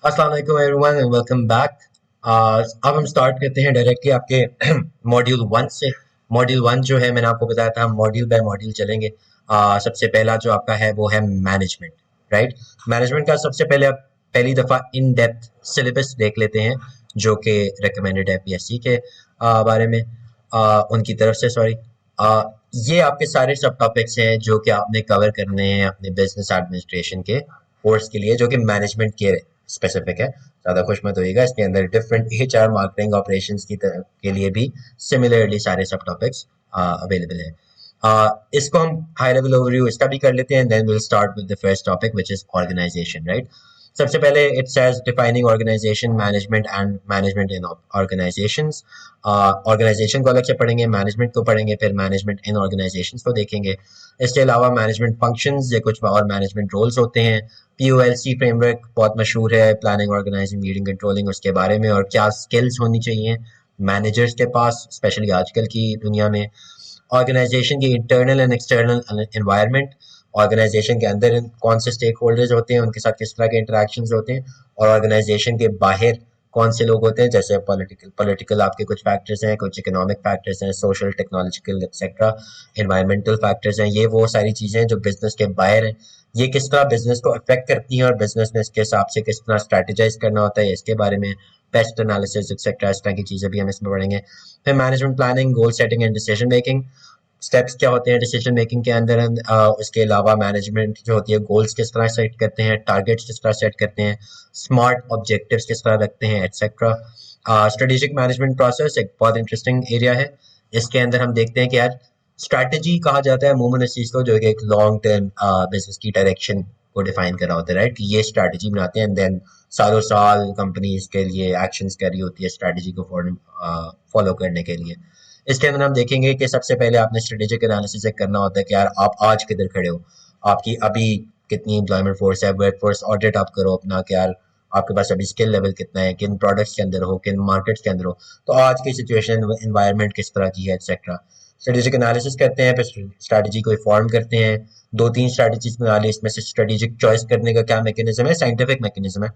अस्सलाम वालेकुम everyone and welcome back. अब हम स्टार्ट करते हैं डायरेक्टली आपके मॉड्यूल वन से। मॉड्यूल वन जो है मैंने आपको बताया था, हम मॉड्यूल बाय मॉड्यूल चलेंगे। सबसे पहला जो आपका है वो है मैनेजमेंट, राइट। मैनेजमेंट का सबसे पहले आप पहली दफ़ा इन डेप्थ सिलेबस देख लेते हैं जो कि रिकमेंडेड है पीएससी के बारे में, उनकी तरफ से, सॉरी। ये आपके सारे सब टॉपिक्स हैं जो कि आपने कवर करने हैं अपने बिजनेस एडमिनिस्ट्रेशन के कोर्स के लिए, जो कि मैनेजमेंट के स्पेसिफिक है। ज़्यादा खुश मत होइएगा, इसके अंदर डिफरेंट एचआर मार्केटिंग ऑपरेशंस की तरह के लिए भी सिमिलरली सारे सब टॉपिक्स अवेलेबल है। इसको हम हाई लेवल ओवरव्यू इसका भी कर लेते हैं, then will start with the first topic which is organisation, right. सबसे पहले it says defining organisation management and management in organisations. Organisation को अलग से पढ़ेंगे, मैनेजमेंट को पढ़ेंगे, फिर मैनेजमेंट इन ऑर्गेनाइजेशंस को देखेंगे। इसके अलावा मैनेजमेंट फंक्शंस या कुछ और मैनेजमेंट रोल्स होते हैं। पीओएलसी फ्रेमवर्क बहुत मशहूर है, प्लानिंग ऑर्गेनाइजिंग लीडिंग कंट्रोलिंग, उसके बारे में और क्या स्किल्स होनी चाहिए मैनेजर्स के पास, स्पेशली आजकल की दुनिया में। ऑर्गेनाइजेशन की internal and external environment, organisation के अंदर कौन से स्टेक होल्डर्स होते हैं, उनके साथ किस तरह के इंटरेक्शंस होते हैं, और ऑर्गेनाइजेशन के बाहर कौन से लोग होते हैं, जैसे पॉलिटिकल पॉलिटिकल आपके कुछ फैक्टर्स हैं, कुछ इकोनॉमिक फैक्टर्स हैं, social technological etcetera, environmental factors हैं। ये वो सारी चीज़ें हैं जो बिजनेस के बाहर हैं। ये किस तरह बिजनेस को अफेक्ट करती हैं और बिजनेस में इसके हिसाब से किस तरह स्ट्रेटेजाइज करना होता है, इसके बारे में बेस्ट एनालिसिस एक्सेट्रा, इस तरह की चीज़ें भी हम इसमें पढ़ेंगे। फिर management planning, goal setting and decision making, steps क्या होते हैं डिसीजन मेकिंग के अंदर। उसके अलावा मैनेजमेंट जो होती है गोल्स किस तरह सेट करते हैं, टारगेट्स किस तरह सेट करते हैं, स्मार्ट ऑब्जेक्टिव्स किस तरह रखते हैं, एटसेट्रा। स्ट्रेटेजिक मैनेजमेंट प्रोसेस एक बहुत इंटरेस्टिंग एरिया है। इसके अंदर हम देखते हैं कि यार स्ट्रैटेजी कहा जाता है अमूमन इस चीज़ को जो कि एक लॉन्ग टर्म बिजनेस की डायरेक्शन को डिफाइन करा होता है, राइट। कि ये स्ट्रैटेजी बनाते हैं एंड देन सालों साल कंपनी इसके लिए एक्शंस कर रही होती है स्ट्रैटेजी को फॉलो करने के लिए। इसके अंदर हम देखेंगे कि सबसे पहले आपने स्ट्रेटेजिक एनालिसिस करना होता है कि यार आप आज किधर खड़े हो, आपकी अभी कितनी एम्प्लॉयमेंट फोर्स है, वर्क फोर्स ऑडिट आप करो अपना कि यार आपके पास अभी स्किल लेवल कितना है, किन प्रोडक्ट्स के अंदर हो, किन मार्केट्स के अंदर हो, तो आज की सिचुएशन एनवायरनमेंट किस तरह की है, एक्सेट्रा। स्ट्रेटेजिक एनालिसिस करते हैं, फिर स्ट्रैटेजी को फॉर्म करते हैं। दो तीन स्ट्रैटेजीज बना ली, इसमें से स्ट्रेटेजिक चॉइस करने का क्या मैकेनिज्म है, साइंटिफिक मैकेनिज्म है।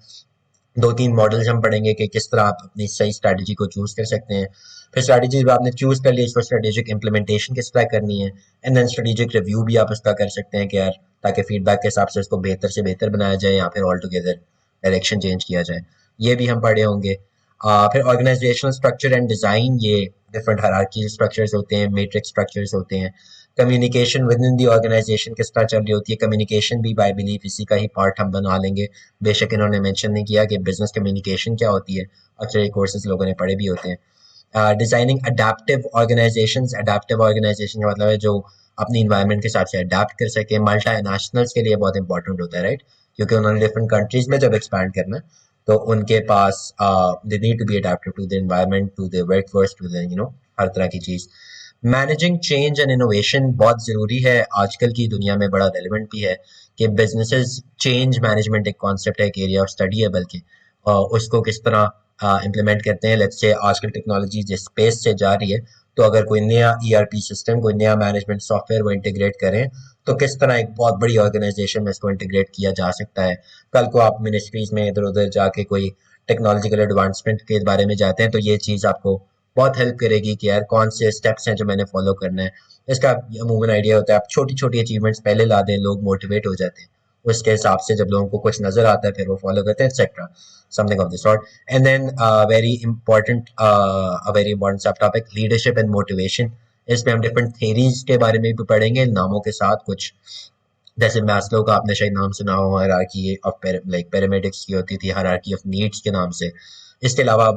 दो तीन मॉडल्स हम पढ़ेंगे कि किस तरह आप अपनी सही स्ट्रैटेजी को चूज कर सकते हैं। फिर स्ट्रैटेजी जब आपने चूज कर ली, इसको स्ट्रेटेजिक इंप्लीमेंटेशन किस तरह करनी है, एंड देन स्ट्रेटेजिक रिव्यू भी आप इसका कर सकते हैं कि यार ताकि फीडबैक के हिसाब से इसको बेहतर से बेहतर बनाया जाए या फिर ऑल टुगेदर डायरेक्शन चेंज किया जाए। ये भी हम पढ़े होंगे। फिर ऑर्गेनाइजेशनल स्ट्रक्चर एंड डिज़ाइन, ये डिफरेंट हायरार्की स्ट्रक्चर्स होते हैं, मैट्रिक्स स्ट्रक्चर्स होते हैं। Communication within the organisation किस तरह चल रही होती है, कम्युनिकेशन भी बाय बिलीव इसी का ही पार्ट हम बना लेंगे। बेशक इन्होंने मेंशन नहीं किया कि बिजनेस कम्युनिकेशन क्या होती है, अक्सर ये कोर्सेज लोगों ने पढ़े भी होते हैं। Designing adaptive organisations, adaptive organisation का मतलब है जो अपनी इन्वायरमेंट के हिसाब से अडेप्ट कर सके। मल्टी नेशनल्स के लिए बहुत इंपॉर्टेंट होता है, राइट, क्योंकि उन्होंने डिफरेंट कंट्रीज में जब एक्सपैंड करना है तो उनके पास they need to be adapted to the environment, to the workforce, to the हर तरह की चीज़। मैनेजिंग चेंज एंड इनोवेशन बहुत ज़रूरी है, आजकल की दुनिया में बड़ा रेलिवेंट भी है कि बिजनेसेस चेंज मैनेजमेंट एक कॉन्सेप्ट है, एक एरिया ऑफ स्टडी है, बल्कि उसको किस तरह इम्प्लीमेंट करते हैं। लेट्स से आजकल टेक्नोलॉजी जिस स्पेस से जा रही है, तो अगर कोई नया ईआरपी सिस्टम, कोई नया मैनेजमेंट सॉफ्टवेयर वो इंटीग्रेट करें तो किस तरह एक बहुत बड़ी ऑर्गेनाइजेशन में इसको इंटीग्रेट किया जा सकता है। कल को आप मिनिस्ट्रीज में इधर उधर जाके कोई टेक्नोलॉजिकल एडवांसमेंट के बारे में जाते हैं तो ये चीज़ आपको बहुत हेल्प करेगी कि यार कौन से स्टेप्स हैं जो मैंने फॉलो करना है। इसका अमूमन आइडिया होता है आप छोटी छोटी अचीवमेंट्स पहले ला दें, लोग मोटिवेट हो जाते हैं, उसके हिसाब से जब लोगों को कुछ नजर आता है फिर वो फॉलो करते हैं, etcetera, something of the sort. And then very important sub topic leadership and motivation. इसमें हम डिफरेंट थेरीज के बारे में भी पढ़ेंगे नामों के साथ कुछ, जैसे मैस्लो का आपने शायद नाम सुना हो, हायरार्की ऑफ लाइक पिरामिड्स की होती थी, हायरार्की ऑफ नीड्स के नाम से। इसके अलावा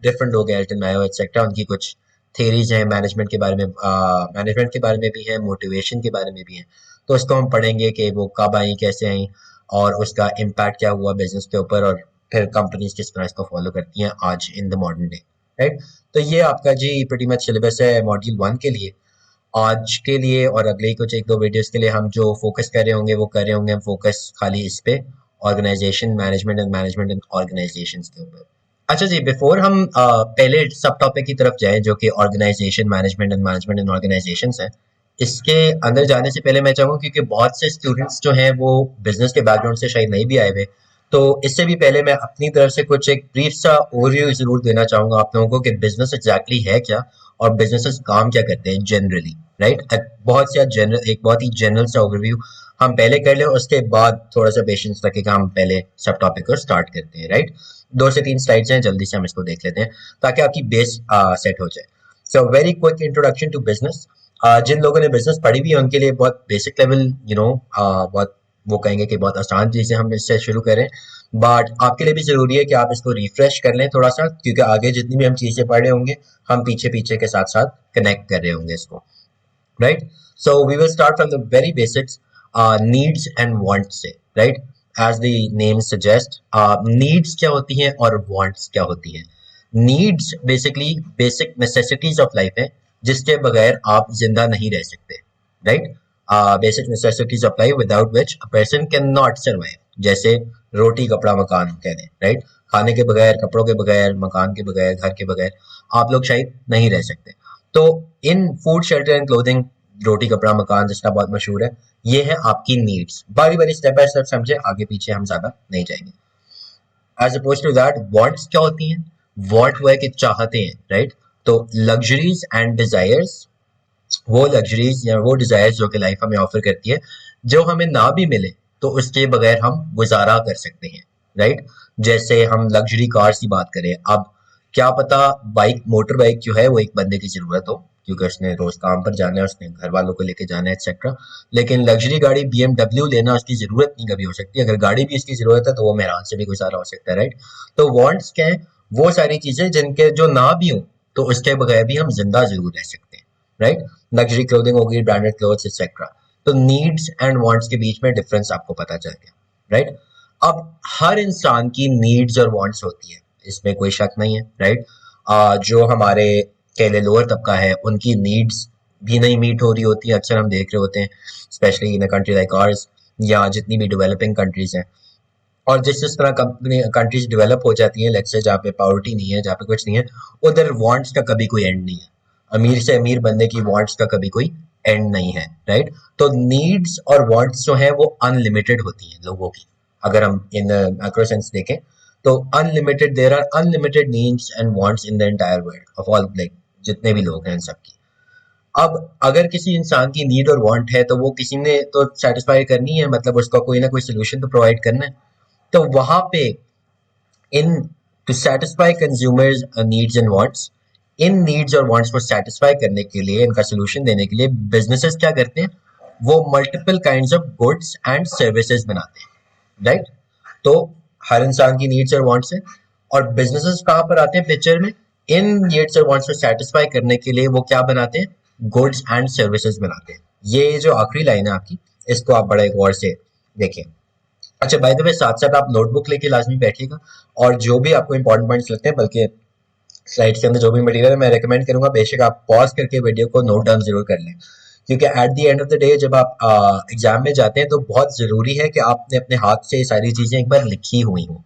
डिफरेंट लोग हैं, एल्टन मायो एक्सेट्रा, उनकी कुछ थेरीज हैं मैनेजमेंट के बारे में, मैनेजमेंट के बारे में भी हैं, मोटिवेशन के बारे में भी हैं। तो इसको हम पढ़ेंगे कि वो कब आई, कैसे आई, और उसका इम्पैक्ट क्या हुआ बिजनेस के ऊपर, और फिर कंपनीज किस तरह इसको फॉलो करती हैं आज in the modern day, right. तो ये आपका जी प्रीटी मच सिलेबस है मॉड्यूल वन के लिए आज के लिए। और अगले ही कुछ एक दो वीडियोस के लिए हम जो फोकस कर रहे होंगे वो कर रहे होंगे हम फोकस खाली इस पे, organisation management and management in organisations के ऊपर। अच्छा जी, बिफोर हम पहले सब टॉपिक की तरफ जाएं जो कि organisation management and management in organisations है, इसके अंदर जाने से पहले मैं चाहूँगा, क्योंकि बहुत से स्टूडेंट्स जो हैं वो बिजनेस के बैकग्राउंड से शायद नहीं भी आए हुए, तो इससे भी पहले मैं अपनी तरफ से कुछ एक ब्रीफ सा ओवरव्यू जरूर देना चाहूंगा आप लोगों को कि बिजनेस एग्जैक्टली है क्या और बिजनेसेस काम क्या करते हैं जनरली, राइट। बहुत सा जनरल, एक बहुत ही जनरल सा ओवरव्यू हम पहले कर लें, उसके बाद थोड़ा सा पेशेंस रखेगा, हम पहले सब टॉपिक को स्टार्ट करते हैं, राइट। 2 से 3 स्लाइड्स हैं, जल्दी से हम इसको देख लेते हैं ताकि आपकी बेस सेट हो जाए। So very quick introduction to business. जिन लोगों ने बिजनेस पढ़ी हुई है उनके लिए बहुत बेसिक लेवल, बहुत वो कहेंगे कि बहुत आसान चीजें हम इससे शुरू करें, बट आपके लिए भी जरूरी है कि आप इसको रिफ्रेश कर लें थोड़ा सा, क्योंकि आगे जितनी भी हम चीजें पढ़ रहे होंगे हम पीछे पीछे के साथ साथ कनेक्ट कर रहे होंगे इसको, right. So we will start from the very basics, needs and wants से, right. As the name suggest, needs क्या होती हैं और वांट्स क्या होती हैं। Needs basically basic necessities of life है जिसके बगैर आप जिंदा नहीं रह सकते, right. Basic necessities of life without which a person can not survive, जैसे रोटी कपड़ा मकान कह दें, राइट। खाने के बगैर, कपड़ों के बगैर, मकान के बगैर, घर के बगैर आप लोग शायद नहीं रह सकते। तो in food shelter and clothing, रोटी कपड़ा मकान जिसका बहुत मशहूर है, ये है आपकी नीड्स। बारी बारी स्टेप बाय स्टेप समझे, आगे पीछे हम ज्यादा नहीं जाएंगे। As oppose to that wants क्या होती हैं। वांट वो है कि चाहते हैं, राइट। तो लग्जरीज एंड डिजायर्स, वो लग्जरीज या वो डिजायर्स जो कि लाइफ हमें ऑफर करती है, जो हमें ना भी मिले तो उसके बगैर हम गुजारा कर सकते हैं, राइट। जैसे हम लग्जरी कार्स की बात करें, अब क्या पता बाइक, मोटर बाइक जो है वो एक बंदे की जरूरत हो क्योंकि उसने रोज काम पर जाना है, उसने घर वालों को लेके जाना है एक्सेट्रा, लेकिन लग्जरी गाड़ी BMW लेना उसकी जरूरत नहीं कभी हो सकती। अगर गाड़ी भी इसकी जरूरत है तो वो मेहरान से भी गुजारा हो सकता है, राइट। तो वांट्स क्या है, वो सारी चीजें जिनके जो ना भी हो तो उसके बगैर भी हम जिंदा जरूर रह सकते हैं, राइट। लग्जरी क्लोथिंग होगी, ब्रांडेड क्लोथ्स एक्सेट्रा। तो नीड्स एंड वांट्स के बीच में डिफरेंस आपको पता चल गया, राइट। अब हर इंसान की नीड्स और वांट्स होती है, इसमें कोई शक नहीं है, राइट। जो हमारे कह ले लोअर तबका है उनकी नीड्स भी नहीं मीट हो रही होती है, अक्सर हम देख रहे होते हैं, specially in a country like ours या जितनी भी डेवलपिंग कंट्रीज हैं। और जिस जिस तरह कंपनी कंट्रीज डेवलप हो जाती हैं, लेट्स से जहाँ पे पॉवर्टी नहीं है, जहाँ पे कुछ नहीं है, उधर वांट्स का कभी कोई एंड नहीं है। अमीर से अमीर बंदे की वांट्स का कभी कोई एंड नहीं है, राइट। तो नीड्स और वांट्स जो है वो अनलिमिटेड होती हैं लोगों की। अगर हम इन मैक्रो सेंस देखें तो unlimited, there are unlimited needs and wants in the entire world of all, like जितने भी लोग हैं इन सबकी। अब अगर किसी इंसान की नीड और वांट है तो वो किसी ने तो सेटिस्फाई करनी है, मतलब उसका कोई ना कोई सोल्यूशन तो प्रोवाइड करना है। तो वहां पे in to satisfy consumers needs and wants, इन नीड्स और वांट्स को सेटिस्फाई करने के लिए, इनका सोल्यूशन देने के लिए बिजनेसेस क्या करते हैं, वो multiple kinds of goods and services बनाते हैं, राइट। तो हर इंसान की नीड्स और वांट्स है, और बिजनेसेस कहाँ पर आते हैं पिक्चर में, इन नीड्स और वांट्स को सेटिस्फाई करने के लिए वो क्या बनाते हैं, गुड्स एंड सर्विसेज बनाते हैं। ये जो आखिरी लाइन है आपकी, इसको आप बड़ा एक और से देखें। अच्छा, बाय द वे साथ साथ आप नोटबुक लेके लाजमी बैठिएगा, और जो भी आपको इंपॉर्टेंट पॉइंट्स लगते हैं, बल्कि स्लाइड्स के अंदर जो भी मटेरियल है मैं रेकमेंड करूंगा बेशक आप पॉज करके वीडियो को नोट डाउन जरूर कर लें, क्योंकि eight the end of the day जब आप एग्जाम में जाते हैं तो बहुत जरूरी है कि आपने अपने हाथ से ये सारी चीजें एक बार लिखी हुई हों।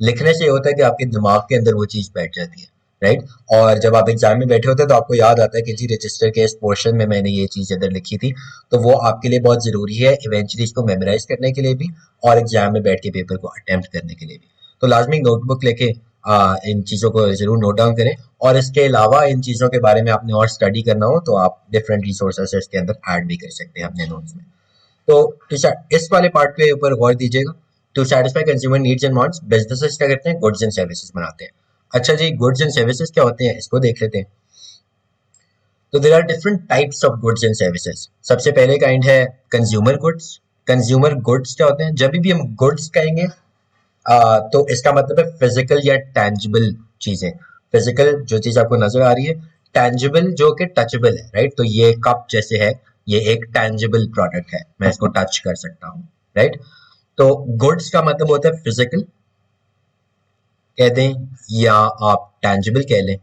लिखने से ये होता है कि आपके दिमाग के अंदर वो चीज बैठ जाती है, राइट। और जब आप एग्जाम में बैठे होते हैं तो आपको याद आता है कि जी रजिस्टर के इस पोर्शन में मैंने ये चीज इधर लिखी थी, तो वो आपके लिए बहुत जरूरी है इवेंचुअली इसको मेमोराइज करने के लिए भी, और एग्जाम में बैठ के पेपर को अटेम्प्ट करने के लिए भी। तो लाजमी नोटबुक लेके इन चीज़ों को ज़रूर नोट डाउन करें, और इसके अलावा इन चीज़ों के बारे में आपने और स्टडी करना हो तो आप डिफरेंट रिसोर्सेस इसके अंदर ऐड भी कर सकते हैं अपने नोट्स में। तो इस वाले पार्ट के ऊपर गौर दीजिएगा। To satisfy consumer needs and wants, businesses क्या करते हैं, गुड्स एंड सर्विसेज बनाते हैं। अच्छा जी, गुड्स एंड सर्विसेज क्या होते हैं इसको देख लेते हैं। तो there are different types of goods and services. सबसे पहले काइंड है कंज्यूमर गुड्स। कंज्यूमर गुड्स क्या होते हैं, जब भी हम गुड्स कहेंगे तो इसका मतलब है फिजिकल या टैंजिबल चीजें। फिजिकल जो चीज आपको नजर आ रही है, टैंजिबल जो कि टचेबल है, राइट। तो ये कप जैसे है, ये एक टैंजिबल प्रोडक्ट है, मैं इसको टच कर सकता हूँ, राइट। तो गुड्स का मतलब होता है फिजिकल कह दें या आप टैंजिबल कह लें।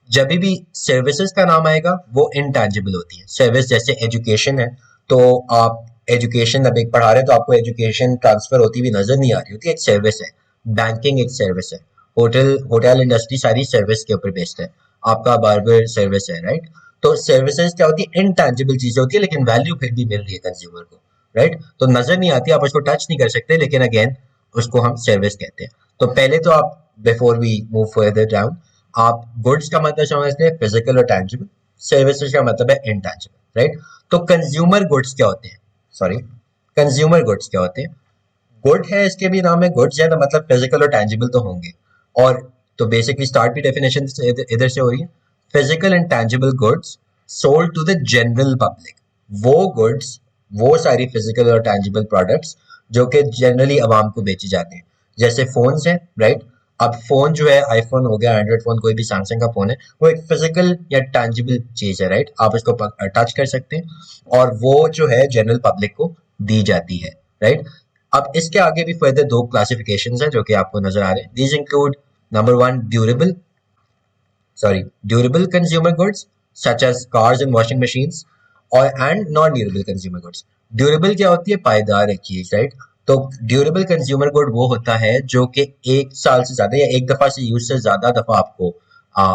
जब भी सर्विसेज का नाम आएगा वो इनटैंजिबल होती है। सर्विस जैसे एजुकेशन है, तो आप एजुकेशन अब एक पढ़ा रहे हैं तो आपको एजुकेशन ट्रांसफर होती हुई नजर नहीं आ रही होती, एक सर्विस है। बैंकिंग एक सर्विस है। होटल होटल इंडस्ट्री सारी सर्विस के ऊपर बेस्ड है। आपका बार्बर सर्विस है, राइट। तो सर्विसेज क्या होती है, इनटैंजिबल चीजें होती है, लेकिन वैल्यू फिर भी मिल रही है कंज्यूमर को। राइट? तो नजर नहीं आती, आप उसको टच नहीं कर सकते, लेकिन अगेन उसको हम सर्विस कहते हैं। तो पहले तो आप, before we move further down, आप गुड्स का मतलब समझते हैं फिजिकल और टैंजिबल, सर्विसेज का मतलब है इनटैंजिबल, राइट? तो कंज्यूमर गुड्स क्या होते हैं? सॉरी, कंज्यूमर गुड्स क्या होते हैं? गुड है, इसके भी नाम है गुड्स है, तो मतलब फिजिकल और टैंजिबल तो होंगे। और तो बेसिकली स्टार्ट भी डेफिनेशन इधर से हो रही है। Physical and tangible goods sold to the general public, वो गुड्स, वो सारी फिजिकल और टैंजिबल प्रोडक्ट्स जो कि जनरली आवाम को बेचे जाते हैं। जैसे फोन्स हैं, राइट? अब फोन जो है, आईफोन हो गया, एंड्रॉइड फोन, कोई भी सैमसंग का फोन है, वो एक फिजिकल या टैंजिबल चीज है, राइट? आप उसको टच कर सकते हैं और वो जो है जनरल पब्लिक को दी जाती है, राइट? अब इसके आगे भी फर्दर दो क्लासिफिकेशंस हैं जो कि आपको नजर आ रहे हैं। These include number one, durable consumer goods such as cars and washing machines, और and non durable consumer goods. Durable क्या होती है? पायदार एक चीज, राइट? तो ड्यूरेबल कंज्यूमर गुड वो होता है जो कि 1 साल से ज्यादा या एक दफा से यूज से ज्यादा दफा आपको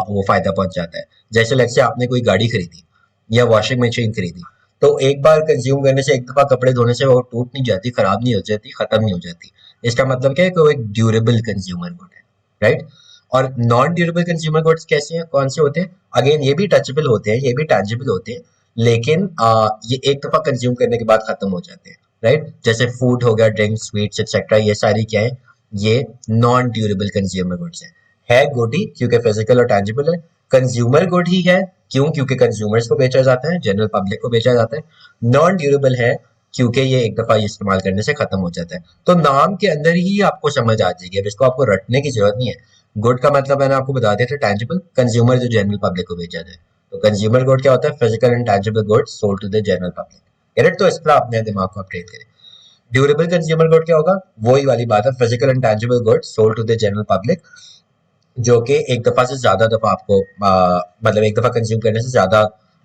वो फायदा पहुंच जाता है। जैसे लेट्स से आपने कोई गाड़ी खरीदी या वॉशिंग मशीन खरीदी, तो एक बार कंज्यूम करने से, एक दफा कपड़े धोने से वो टूट नहीं जाती, खराब नहीं हो जाती, खत्म नहीं हो जाती। इसका मतलब क्या है कि वो एक ड्यूरेबल कंज्यूमर गुड है, राइट? और नॉन ड्यूरेबल कंज्यूमर गुड्स कैसे हैं, कौन से होते हैं? अगेन ये भी टचेबल होते हैं, ये भी टैंजिबल होते हैं, लेकिन ये एक दफा कंज्यूम करने के बाद खत्म हो जाते हैं, राइट? जैसे फूड हो गया, ड्रिंक्स, स्वीट्स एक्सेट्रा, ये सारी क्या है? ये नॉन ड्यूरेबल कंज्यूमर गुड्स है गुड ही क्योंकि फिजिकल और टैंजिबल है। कंज्यूमर गुड ही है, क्यों? क्योंकि कंज्यूमर्स को बेचा जाता है, जनरल पब्लिक को बेचा जाता है। नॉन ड्यूरेबल है क्योंकि ये एक दफा इस्तेमाल करने से खत्म हो जाता है। तो नाम के अंदर ही आपको समझ आ जाएगी, अब इसको आपको रटने की जरूरत नहीं है। गुड का मतलब मैंने आपको बता दिया था, टैंजिबल, कंज्यूमर जो जनरल पब्लिक को बेचा जाए। तो कंज्यूमर गुड क्या होता है? Physical and tangible goods sold to the general public, correct? तो इस तरह अपने दिमाग को अपडेट करें। ड्यूरेबल कंज्यूमर गुड क्या होगा? वही वाली बात है, physical and tangible goods sold to the general public, जो कि एक दफा से ज्यादा दफा आपको मतलब एक दफा कंज्यूम करने से ज्यादा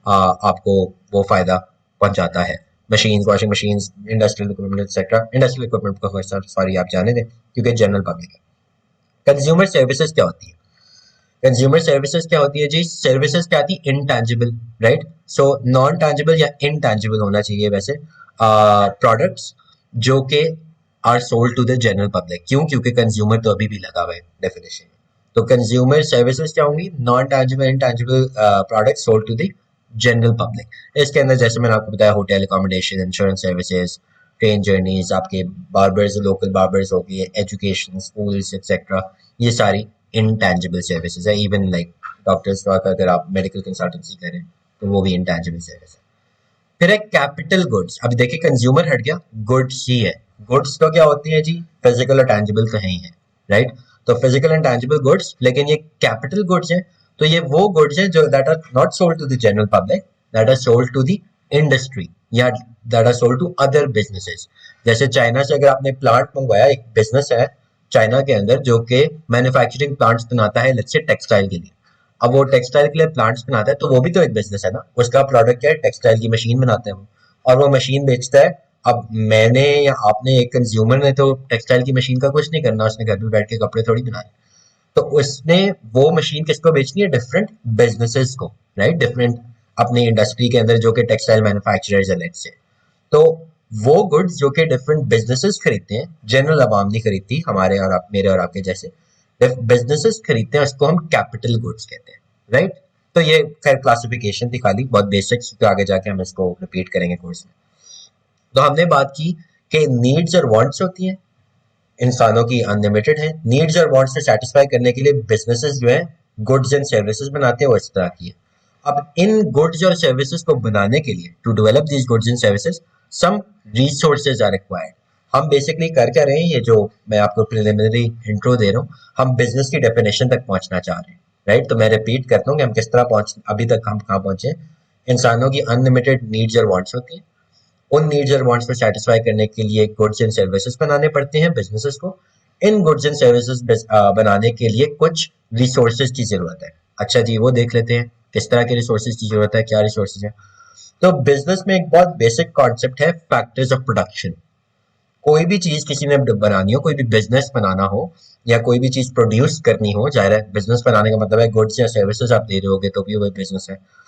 आपको वो फायदा पहुंचाता है। Machine, washing machine, industrial equipment etcetera. Industrial equipment को सॉरी आप जाने दें क्योंकि जनरल पब्लिक है। कंज्यूमर सर्विसेज क्या होती है? कंज्यूमर सर्विसेज क्या होती है जी? सर्विसेज क्या आती है? Intangible, right? So non tangible या इनटैंजिबल होना चाहिए वैसे प्रोडक्ट्स जो कि are sold to the general public. क्यों? क्योंकि कंज्यूमर तो अभी भी लगा हुआ है डेफिनेशन में। तो कंज्यूमर सर्विसेज क्या होंगी? Non tangible intangible product sold to the general public. इसके अंदर जैसे मैंने आपको बताया, hotel accommodation, insurance services, train journeys, आपके बार्बर्स, लोकल बार्बर्स हो गए, एजुकेशन, स्कूल्स एक्सेट्रा, ये सारी इनटैंजिबल सर्विसेज है। इवन लाइक डॉक्टर्स का अगर आप मेडिकल कंसल्टेंसी करें तो वो भी इनटैंजिबल सर्विस है। फिर है कैपिटल गुड्स। अभी देखिए कंज्यूमर हट गया, गुड्स ही है। गुड्स तो क्या होती है जी? फिजिकल और टैंजिबल तो है ही है, राइट? तो फिजिकल एंड टैंजिबल गुड्स, लेकिन ये कैपिटल गुड्स है, तो ये वो गुड्स है जो that are not sold to the general public, that are sold to the industry, या that are sold to other businesses. जैसे चाइना से अगर आपने प्लांट मंगवाया, एक बिजनेस है चाइना के अंदर जो कि मैन्युफैक्चरिंग प्लांट्स बनाता है, लेट्स से टेक्सटाइल के लिए। अब वो टेक्सटाइल के लिए प्लांट्स बनाता है, तो वो भी तो एक बिजनेस है ना। उसका प्रोडक्ट क्या है? टेक्सटाइल की मशीन बनाते हैं वो, और वो मशीन बेचता है। अब मैंने या आपने, एक कंज्यूमर ने तो टेक्सटाइल की मशीन का कुछ नहीं करना, उसने घर में बैठ के कपड़े थोड़ी बनाने। तो उसने वो मशीन किसको बेचनी है? डिफरेंट बिजनेसेस को, राइट? डिफरेंट अपनी इंडस्ट्री के अंदर जो कि टेक्सटाइल मैन्युफैक्चरर्स है लेट्स से। तो वो गुड्स जो कि डिफरेंट बिजनेसेस खरीदते हैं, जनरल आवाम नहीं खरीदती, हमारे और आप, मेरे और आपके जैसे बिजनेसेस खरीदते हैं, उसको हम कैपिटल गुड्स कहते हैं, राइट? तो ये खैर क्लासिफिकेशन थी खाली, बहुत बेसिक्स, तो आगे जाके हम इसको रिपीट करेंगे कोर्स में। तो हमने बात की कि नीड्स और वांट्स होती हैं, इंसानों की अनलिमिटेड है। नीड्स और वांट्स से सेटिस्फाई करने के लिए बिजनेसेस जो है गुड्स एंड सर्विसेज बनाते हैं, वो इस तरह की है। अब इन गुड्स और सर्विसेज को बनाने के लिए, to develop these goods and services, some resources are required. हम बेसिकली कर क्या रहे हैं, ये जो मैं आपको प्रिलिमिनरी इंट्रो दे रहा हूँ, हम बिजनेस की डेफिनेशन तक पहुंचना चाह रहे हैं, राइट? तो मैं रिपीट करता हूँ कि हम किस तरह पहुंच, अभी तक हम कहाँ पहुंचे। इंसानों की अनलिमिटेड नीड्स और वांट्स होती हैं, उन नीड्स और वांट्स को सेटिस्फाई करने के लिए गुड्स एंड सर्विसेज बनाने पड़ते हैं बिजनेसेस को। इन गुड्स एंड सर्विसेज बनाने के लिए कुछ रिसोर्सेज की जरूरत है। अच्छा जी, वो देख लेते हैं किस तरह के रिसोर्सेज की जरूरत है, क्या रिसोर्सेज है। तो बिजनेस में एक बहुत बेसिक कॉन्सेप्ट है, फैक्टर्स ऑफ प्रोडक्शन। कोई भी चीज किसी ने बनानी हो, कोई भी बिजनेस बनाना हो, या कोई भी चीज प्रोड्यूस करनी हो, जाहिर है बिजनेस बनाने का मतलब है गुड्स या सर्विसेज आप दे रहे होगे तो भी वो बिजनेस है।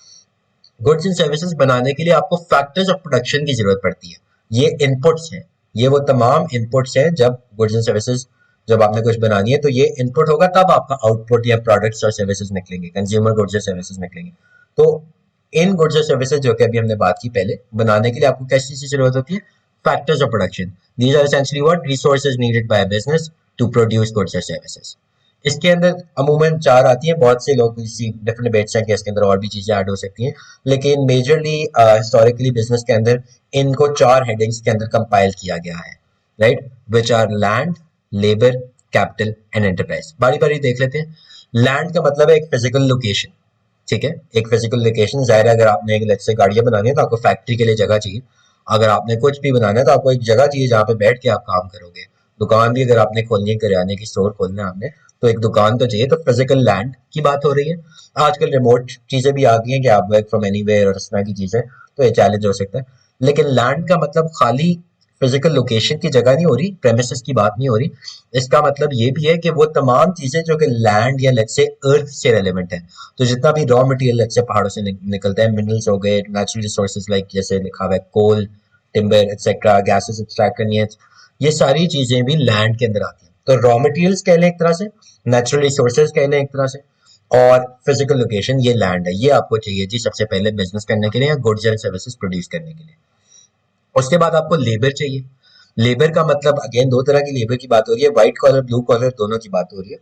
गुड्स एंड सर्विसेज बनाने के लिए आपको फैक्टर्स ऑफ प्रोडक्शन की जरूरत पड़ती है। ये इनपुट्स हैं, ये वो तमाम इनपुट्स हैं। जब गुड्स एंड सर्विसेज, जब आपने कुछ बनानी है तो ये इनपुट होगा, तब आपका आउटपुट या प्रोडक्ट्स और सर्विसेज निकलेंगे, कंज्यूमर गुड्स और सर्विसेज निकलेंगे। तो इन गुड्स और सर्विसेज जो कि अभी हमने बात की पहले, बनाने के लिए आपको किस चीज की जरूरत होती है? Factors of production. These are essentially what resources needed by business to produce goods और सर्विसेज। इसके अंदर अमूमन चार आती हैं, बहुत से लोग इसी डिफरेंट डिबेट्स हैं कि इसके अंदर और भी चीजें ऐड हो सकती हैं, लेकिन मेजरली हिस्टोरिकली बिजनेस के अंदर इनको चार हेडिंग्स के अंदर कंपाइल किया गया है, right, which are land, labour, capital and enterprise. बारी बारी देख लेते हैं। लैंड का मतलब है एक फिजिकल लोकेशन, ठीक है, एक फिजिकल लोकेशन। जाहिर है अगर आपने एक लेट्स से गाड़ियां बनानी है तो आपको फैक्ट्री के लिए जगह चाहिए। अगर आपने कुछ भी बनाना है तो आपको एक जगह चाहिए जहाँ पे बैठ के आप काम करोगे। दुकान भी अगर आपने खोलनी है, किराने की स्टोर खोलना है आपने, तो एक दुकान तो चाहिए। तो फिजिकल लैंड की बात हो रही है। आजकल रिमोट चीजें भी आ गई हैं कि आप वर्क फ्रॉम एनीवेयर और इस तरह की चीजें, तो ये चैलेंज हो सकता है। लेकिन लैंड का मतलब खाली फिजिकल लोकेशन की जगह नहीं हो रही, प्रेमिसेस की बात नहीं हो रही। इसका मतलब ये भी है कि वो तमाम चीजें जो कि लैंड या लेट्स से अर्थ से रेलेवेंट है। तो जितना भी रॉ मटेरियल लेट्स से पहाड़ों से निकलता है, मिनरल्स हो गए, नेचुरल रिसोर्सेज लाइक जैसे लिखा हुआ है कोल, टिम्बर एक्सेट्रा, गैसेस एक्सट्रैक्ट करनी है, ये सारी चीजें भी लैंड के अंदर आती हैं। तो रॉ मटेरियल्स कह लें एक तरह से, नेचुरल रिसोर्सेज कह लें एक तरह से, और फिजिकल लोकेशन ये लैंड है। ये आपको चाहिए जी सबसे पहले बिजनेस करने के लिए या गुड्स एंड सर्विसेज प्रोड्यूस करने के लिए। उसके बाद आपको लेबर चाहिए। लेबर का मतलब अगेन दो तरह की लेबर की बात हो रही है, व्हाइट कॉलर ब्लू कॉलर दोनों की बात हो रही है।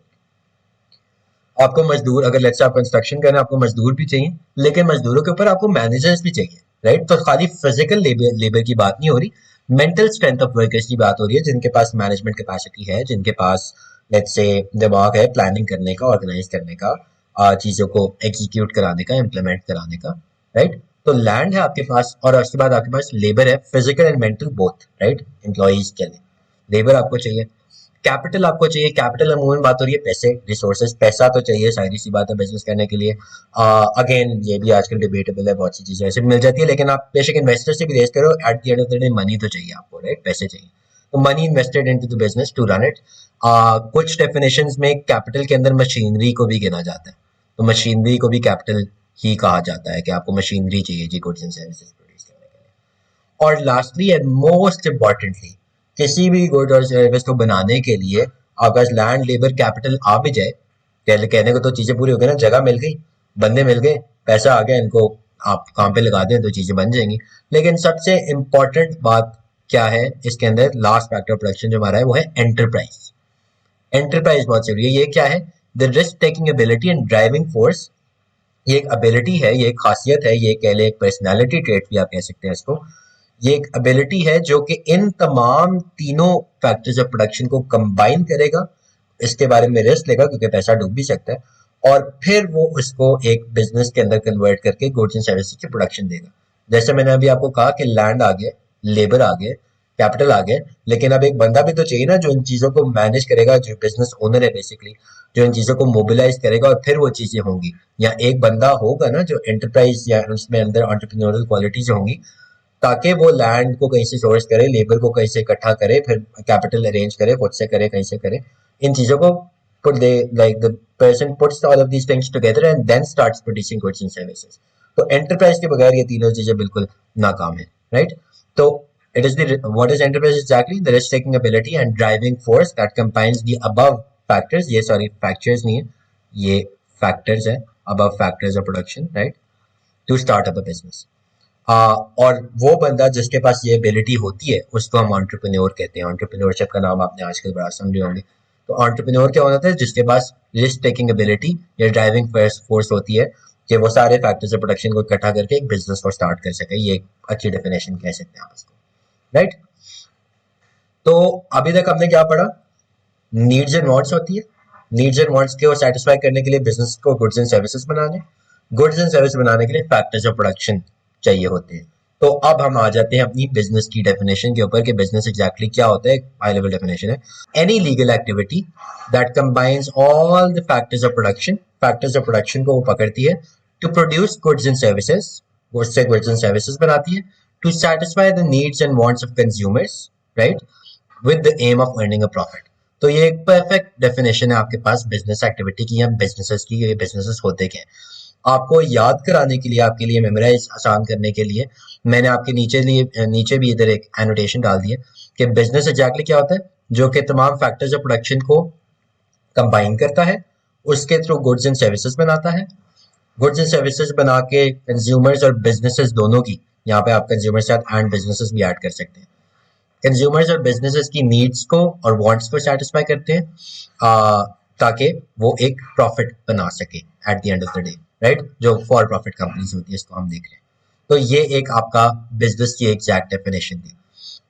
आपको मजदूर, अगर लेट्स से आप कंस्ट्रक्शन कर रहे हैं, आपको मजदूर भी चाहिए, लेकिन मजदूरों के ऊपर आपको मैनेजर्स भी चाहिए, राइट। तो खाली फिजिकल लेबर लेबर की बात नहीं हो रही, मेंटल स्ट्रेंथ ऑफ वर्कर्स की बात हो रही है, जिनके पास मैनेजमेंट कैपेसिटी है, जिनके पास लेट्स से दिमाग है प्लानिंग करने का, ऑर्गेनाइज करने का, चीजों को एग्जीक्यूट कराने का, इम्प्लीमेंट कराने का, राइट। तो लैंड है आपके पास, और उसके बाद आपके पास लेबर है, physical and mental both, right, employees के लिए लेबर आपको चाहिए। कैपिटल आपको चाहिए। कैपिटल अमूमन बात हो रही है पैसे, रिसोर्सेज, पैसा तो चाहिए, सारी सी बात है बिजनेस करने के लिए। अगेन ये भी आजकल डिबेटेबल है, बहुत सी चीजें ऐसे मिल जाती है, लेकिन आप बेशक इन्वेस्टर से भी रेस करो, at the end of the day money तो चाहिए आपको, राइट, पैसे चाहिए। तो money invested into the business to run it. कुछ डेफिनेशंस में कैपिटल के अंदर मशीनरी को भी गिना जाता है, तो मशीनरी को भी कैपिटल ही कहा जाता है कि आपको मशीनरी चाहिए जी गुड्स एंड सर्विसेज प्रोड्यूस करने के लिए। और लास्टली एंड मोस्ट इम्पॉर्टेंटली, किसी भी गुड और सर्विस को बनाने के लिए अगर लैंड, लेबर, कैपिटल आ भी जाए, कहने को तो चीजें पूरी हो गई ना, जगह मिल गई, बंदे मिल गए, पैसा आ गया, इनको आप काम पे लगा दें तो चीजें बन जाएंगी। लेकिन सबसे इंपॉर्टेंट बात क्या है इसके अंदर, लास्ट फैक्टर प्रोडक्शन जो हमारा है वो है एंटरप्राइज। एंटरप्राइज बहुत जरूरी है। ये क्या है? The risk taking ability and driving force. ये एक एबिलिटी है, ये एक खासियत है, ये कह ले एक पर्सनैलिटी ट्रेट भी आप कह सकते हैं इसको। ये एक एबिलिटी है जो कि इन तमाम तीनों फैक्टर्स ऑफ प्रोडक्शन को कंबाइन करेगा, इसके बारे में रिस्क लेगा क्योंकि पैसा डूब भी सकता है, और फिर वो उसको एक बिजनेस के अंदर कन्वर्ट करके गुड्स एंड सर्विसेज की प्रोडक्शन देगा। जैसे मैंने अभी आपको कहा कि लैंड आ गए, लेबर आ गए, कैपिटल आ गए, लेकिन अब एक बंदा भी तो चाहिए ना जो इन चीजों को मैनेज करेगा, जो बिजनेस ओनर है बेसिकली, जो इन चीजों को मोबिलाइज करेगा और फिर वो चीजें होंगी। या एक बंदा होगा ना जो एंटरप्राइज या उसमें अंदर एंटरप्रेन्योरल क्वालिटीज होंगी, ताकि वो लैंड को कहीं से सोर्स करे, लेबर को कहीं से इकट्ठा करे, फिर कैपिटल अरेंज करे, खुद से करे, कहीं से करे, इन चीजों को put they like the person puts all of these things together and then starts producing goods and services. तो एंटरप्राइज के बगैर ये तीनों चीजें बिल्कुल नाकाम है, राइट। तो it is the what is enterprise exactly? The risk taking ability and driving force that combines the above factors, ये सॉरी factors नहीं है, ये factors है, above factors of production, right, to start up a business. और वो बंदा जिसके पास ये एबिलिटी होती है उसको हम एंटरप्रेन्योर कहते हैं। एंटरप्रेन्योरशिप का नाम आपने आजकल बड़ा सुन रहे होंगे। तो एंटरप्रेन्योर क्या होता है? जिसके पास रिस्क टेकिंग एबिलिटी या ड्राइविंग फोर्स होती है कि वो सारे फैक्टर्स ऑफ प्रोडक्शन को इकट्ठा करके एक बिजनेस को स्टार्ट कर सके। ये एक अच्छी डेफिनेशन कह सकते हैं आप इसको, राइट। तो अभी तक हमने क्या पढ़ा? नीड्स एंड वांट्स होती है, नीड्स एंड वांट्स को सेटिस्फाई करने के लिए बिजनेस को गुड्स एंड सर्विसेज बनाने, गुड्स एंड सर्विस बनाने के लिए फैक्टर्स ऑफ प्रोडक्शन चाहिए होते हैं। तो अब हम आ जाते हैं अपनी बिजनेस की डेफिनेशन के ऊपर कि बिजनेस एग्जैक्टली क्या होता है। हाई लेवल डेफिनेशन है, any legal activity that combines all the factors of production. Factors of production को वो पकड़ती है to produce goods and services, उससे गुड्स एंड सर्विसेज बनाती है, to satisfy the needs and wants of consumers, right, with the aim of earning a profit. तो ये एक परफेक्ट डेफिनेशन है आपके पास बिजनेस एक्टिविटी की या बिजनेसेस की। ये बिजनेसेस होते क्या हैं? आपको याद कराने के लिए, आपके लिए मेमोराइज आसान करने के लिए मैंने आपके नीचे भी इधर एक एनोटेशन डाल दी है कि बिजनेस एग्जैक्टली क्या होता है, जो कि तमाम फैक्टर्स ऑफ प्रोडक्शन को कंबाइन करता है, उसके थ्रू गुड्स एंड सर्विसेज बनाता है, गुड्स एंड सर्विसेज बना के कंज्यूमर्स और बिजनेसेस दोनों की, यहाँ पे आप कंज्यूमर के साथ एंड बिजनेसेस भी ऐड कर सकते हैं, कंज्यूमर्स और बिजनेसेस की नीड्स को और वांट्स को सेटिस्फाई करते हैं, ताकि वो एक प्रॉफिट बना सके eight the end of the day, right, जो फॉर प्रॉफिट कंपनीज होती है, इसको हम देख रहे हैं। तो ये एक आपका बिजनेस की एग्जैक्ट डेफिनेशन थी।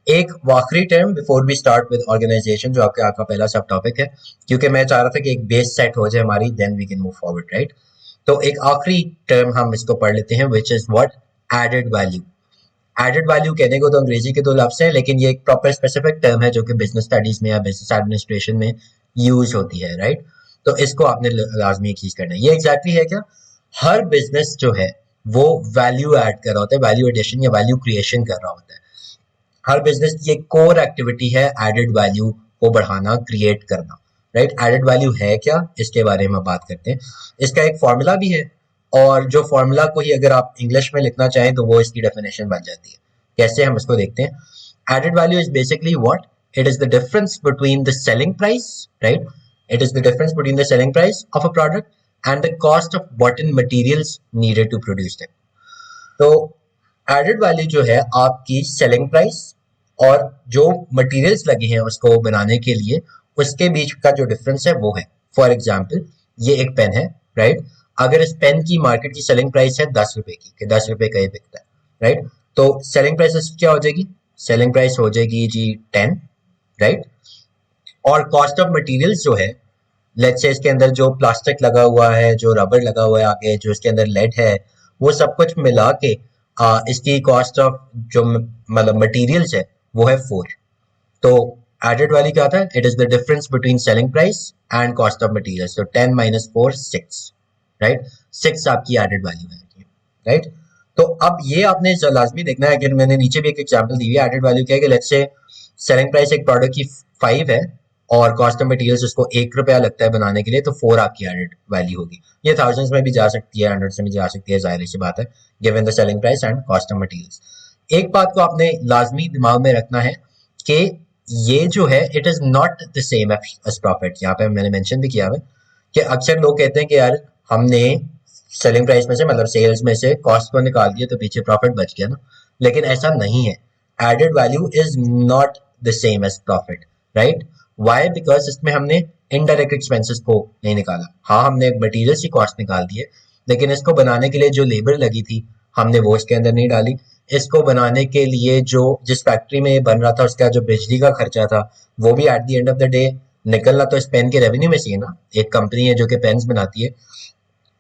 एक आखिरी term before we start with organisation, जो आपका पहला सब टॉपिक है, क्योंकि मैं चाह रहा था कि एक बेस सेट हो जाए हमारी, then we can move forward, right. तो एक आखिरी टर्म हम इसको पढ़ लेते हैं, which is what, added value. Added value कहने को तो अंग्रेजी के दो लफ्ज हैं, लेकिन ये एक प्रॉपर स्पेसिफिक टर्म है जो कि बिजनेस स्टडीज में या बिजनेस एडमिनिस्ट्रेशन में यूज होती है, राइट। तो इसको आपने लाजमी एक चीज करना है। ये एग्जैक्टली है क्या, हर बिजनेस जो है वो वैल्यू ऐड कर रहा होता है, वैल्यू एडिशन या वैल्यू क्रिएशन कर रहा होता है। हर बिजनेस की एक कोर एक्टिविटी है एडेड वैल्यू को बढ़ाना, क्रिएट करना, राइट। एडेड वैल्यू है क्या, इसके बारे में बात करते हैं। इसका एक फॉर्मूला भी है, और जो फॉर्मूला को ही अगर आप इंग्लिश में लिखना चाहें तो वो इसकी डेफिनेशन बन जाती है। कैसे, हम इसको देखते हैं। Added value is basically what, it is the difference between the selling price, right, it is the difference between the selling price of a product and the cost of what in materials needed to produce them. तो added value जो है आपकी selling price और जो materials लगे हैं उसको बनाने के लिए, उसके बीच का जो डिफरेंस है वो है। फॉर एग्जाम्पल, ये एक पेन है, राइट। अगर इस पेन की मार्केट की सेलिंग प्राइस है 10 रुपए की, कि 10 रुपए का ये बिकता है, राइट, तो सेलिंग प्राइस क्या हो जाएगी, सेलिंग प्राइस हो जाएगी जी 10, राइट। और कॉस्ट ऑफ मटेरियल्स जो है, लेट्स से इसके अंदर जो प्लास्टिक लगा हुआ है, जो रबर लगा हुआ है आगे, जो इसके अंदर लेड है, वो सब कुछ मिला के इसकी कॉस्ट ऑफ जो मतलब मटेरियल्स है वो है 4। तो एडेड वैल्यू क्या होता है, it is the difference between selling price and cost of materials. तो 10 माइनस 4 6, राइट, 6 आपकी एडेड वैल्यू है, राइट। तो अब ये आपने लाजमी देखना है। अगर मैंने नीचे भी एक एग्जांपल दी हुई है, एडेड वैल्यू क्या है कि लेट्स से सेलिंग प्राइस एक प्रोडक्ट की 5 है और कॉस्ट ऑफ मटेरियल्स उसको 1 रुपया लगता है बनाने के लिए, तो 4 आपकी एडेड वैल्यू होगी। ये थाउजेंड्स में भी जा सकती है, हंड्रेड्स में भी जा सकती है, जाहिर सी बात है, given the selling price and cost of materials. एक बात को आपने लाजमी दिमाग में रखना है कि ये जो है it is not the same as profit. यहाँ पे मैंने मेंशन भी किया है कि अक्सर लोग कहते हैं कि यार हमने सेलिंग प्राइस में से, मतलब सेल्स में से कॉस्ट को निकाल दिया तो पीछे प्रॉफिट बच गया ना, लेकिन ऐसा नहीं है। Added value is not the same as profit, right. Why, because इसमें हमने इनडायरेक्ट एक्सपेंसेस को नहीं निकाला। हाँ, हमने मटीरियल्स की कॉस्ट निकाल दी है, लेकिन इसको बनाने के लिए जो लेबर लगी थी हमने वो इसके अंदर नहीं डाली। इसको बनाने के लिए जो जिस फैक्ट्री में ये बन रहा था उसका जो बिजली का खर्चा था वो भी eight the end of the day निकलना तो इस पेन के रेवेन्यू में से है ना। एक कंपनी है जो कि पेन्स बनाती है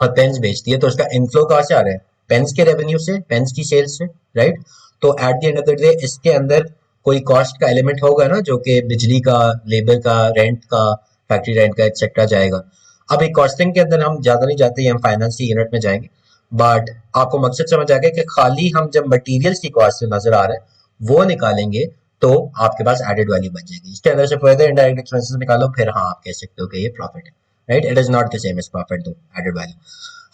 और पेन्स बेचती है, तो उसका इनफ्लो कहाँ से आ रहा है, पेन्स के रेवेन्यू से, पेन्स की सेल्स से, राइट। तो eight the end of the day इसके अंदर कोई कॉस्ट का एलिमेंट होगा ना, जो कि बिजली का, लेबर का, रेंट का, फैक्ट्री रेंट का एक्सेट्रा जाएगा। अब एक कॉस्टिंग के अंदर हम ज्यादा नहीं जाते, हम फाइनेंस की यूनिट में जाएंगे, बट आपको मकसद समझ आ गया कि खाली हम जब मटेरियल्स की कॉस्ट नजर आ रहा है वो निकालेंगे तो आपके पास एडेड वैल्यू बन जाएगी। इसके अंदर से फर्दर इनडायरेक्ट एक्सपेंसेस निकालो, फिर हाँ आप कह सकते हो कि ये प्रॉफिट है, right. It is not the same as profit though, added value.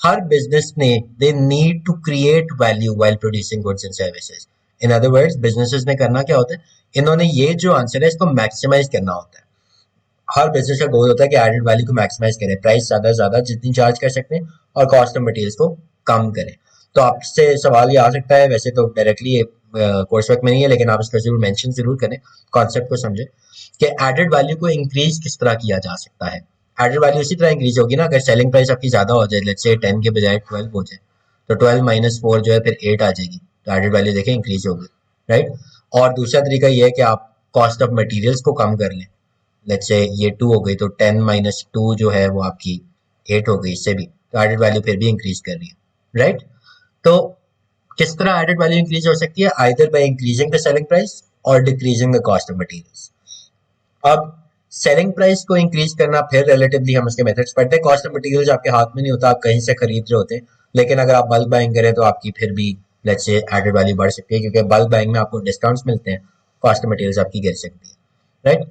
हर बिजनेस ने they need to create value while producing goods and services. In other words, businesses ने करना क्या होता है, इन्होंने ये जो आंसर है इसको मैक्सिमाइज करना होता है। हर बिजनेस का गोल होता है कि एडेड वैल्यू को मैक्सिमाइज करें, प्राइस ज्यादा से ज्यादा जितनी चार्ज कर सकते हैं और कॉस्ट ऑफ मटेरियल्स को कम करें। तो आपसे सवाल ये आ सकता है, वैसे तो डायरेक्टली कोर्स वर्क में नहीं है, लेकिन आप इसको जरूर मेंशन जरूर करें, कॉन्सेप्ट को समझें कि एडेड वैल्यू को इंक्रीज किस तरह किया जा सकता है। एडेड वैल्यू इसी तरह इंक्रीज होगी ना, अगर सेलिंग प्राइस आपकी ज्यादा हो जाए, लेट्स से 10 के बजाय 12 हो जाए, तो 12 माइनस 4 जो है फिर 8 आ जाएगी, तो एडेड वैल्यू देखें इंक्रीज होगी, राइट। और दूसरा तरीका ये है कि आप कॉस्ट ऑफ मटेरियल्स को कम कर लें, लेट्स से ये 2 हो गई, तो 10 माइनस 2 जो है वो आपकी 8 हो गई, इससे भी तो एडेड वैल्यू फिर भी इंक्रीज कर रही है, राइट। तो किस तरह एडेड वैल्यू इंक्रीज हो सकती है, either by increasing the selling price और decreasing the cost of materials. अब सेलिंग प्राइस को इंक्रीज करना, फिर रिलेटिवली हम इसके मेथड्स पढ़ते हैं। कॉस्ट ऑफ मटेरियल्स आपके हाथ में नहीं होता, आप कहीं से खरीद रहे होते हैं, लेकिन अगर आप बल्क बाइंग करें तो आपकी फिर भी लेट्स से एडेड वैल्यू बढ़ सकती है, क्योंकि बल्क बाइंग में आपको डिस्काउंट्स मिलते हैं, कॉस्ट ऑफ मटेरियल्स आपकी गिर सकती है, राइट।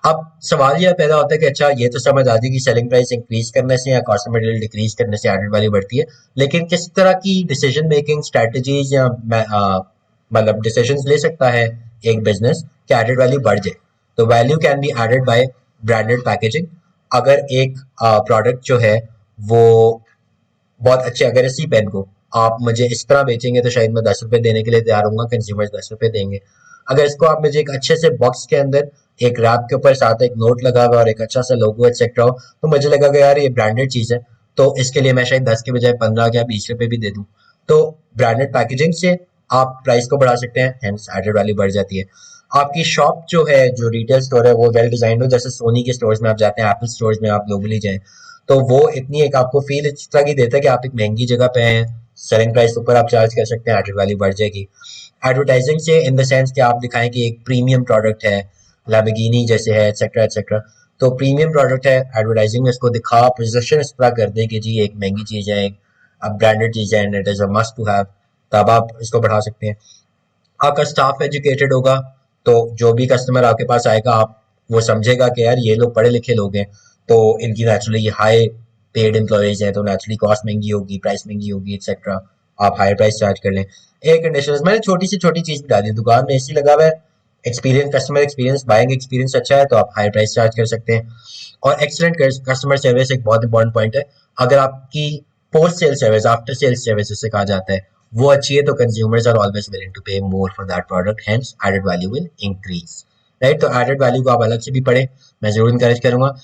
अब सवाल यह पैदा होता है कि अच्छा ये तो समझ आती है कि सेलिंग प्राइस इंक्रीज करने से या कॉस्ट ऑफ मटेरियल डिक्रीज करने से एडेड वैल्यू बढ़ती है, लेकिन किस तरह की डिसीजन मेकिंग स्ट्रेटजीज या मतलब डिसीजंस ले सकता है एक बिजनेस कि एडेड वैल्यू बढ़ जाए? तो value can be added by branded packaging. अगर एक प्रोडक्ट जो है वो बहुत अच्छे, अगर इसी पेन को आप मुझे इस तरह बेचेंगे तो शायद मैं 10 रुपए देने के लिए तैयार हूँ, कंज्यूमर्स 10 रुपए देंगे। अगर इसको आप मुझे एक अच्छे से बॉक्स के अंदर एक रैप के ऊपर साथ एक नोट लगा हुआ और एक अच्छा सा लोगो एक्सेट्रा हो, तो मुझे लगेगा यार ये ब्रांडेड चीज है, तो इसके लिए मैं शायद 10 के बजाय 15 या 20 रुपए भी दे दूं। तो ब्रांडेड पैकेजिंग से आप प्राइस को बढ़ा सकते हैं, हेंस एडेड वैल्यू बढ़ जाती है। आपकी शॉप जो है, जो रिटेल स्टोर है, वो वेल डिजाइंड हो, जैसे सोनी के स्टोर्स में आप जाते हैं, एप्पल स्टोर्स में आप ग्लोबली जाएं, तो वो इतनी एक आपको फील इस तरह की देता है कि आप एक महंगी जगह पे हैं, सेलिंग प्राइस ऊपर आप चार्ज कर सकते हैं, एडेड वैल्यू बढ़ जाएगी। एडवर्टाइजिंग से इन द सेंस कि आप दिखाएं कि एक प्रीमियम प्रोडक्ट है, लैम्बोर्गिनी जैसे है, एक्सेट्रा एक्सेट्रा। तो प्रीमियम प्रोडक्ट है, एडवर्टाइजिंग में इसको दिखा पोजीशन इस तरह कर दे कि जी एक महंगी चीज है, एक अब ब्रांडेड चीज है and it is a must to have, तब आप इसको बढ़ा सकते हैं। आपका स्टाफ एजुकेटेड होगा, तो जो भी कस्टमर आपके पास आएगा, आप वो समझेगा कि यार ये लोग पढ़े लिखे लोग हैं, तो इनकी नेचुरली हाई पेड एम्प्लॉयज हैं, तो नेचुरली कॉस्ट महंगी होगी, प्राइस महंगी होगी, एक्सेट्रा। आप हाई प्राइस चार्ज कर लें। एयर कंडीशनर्स, मैंने छोटी सी छोटी चीज बता दी, दुकान में एसी लगा हुआ है, experience, customer experience, buying experience अच्छा है, तो आप हाई प्राइस चार्ज कर सकते हैं। और एक्सलेंट कस्टमर सर्विस एक बहुत इंपॉर्टेंट पॉइंट है। अगर आपकी post sale service, after sale service जिसे कहा जाता है, वो अच्छी है, तो consumers are always willing to pay more for that product, hence added value will increase. Right, तो एडेड वैल्यू को आप अलग से भी पढ़ें, मैं जरूर इंकरेज करूंगा।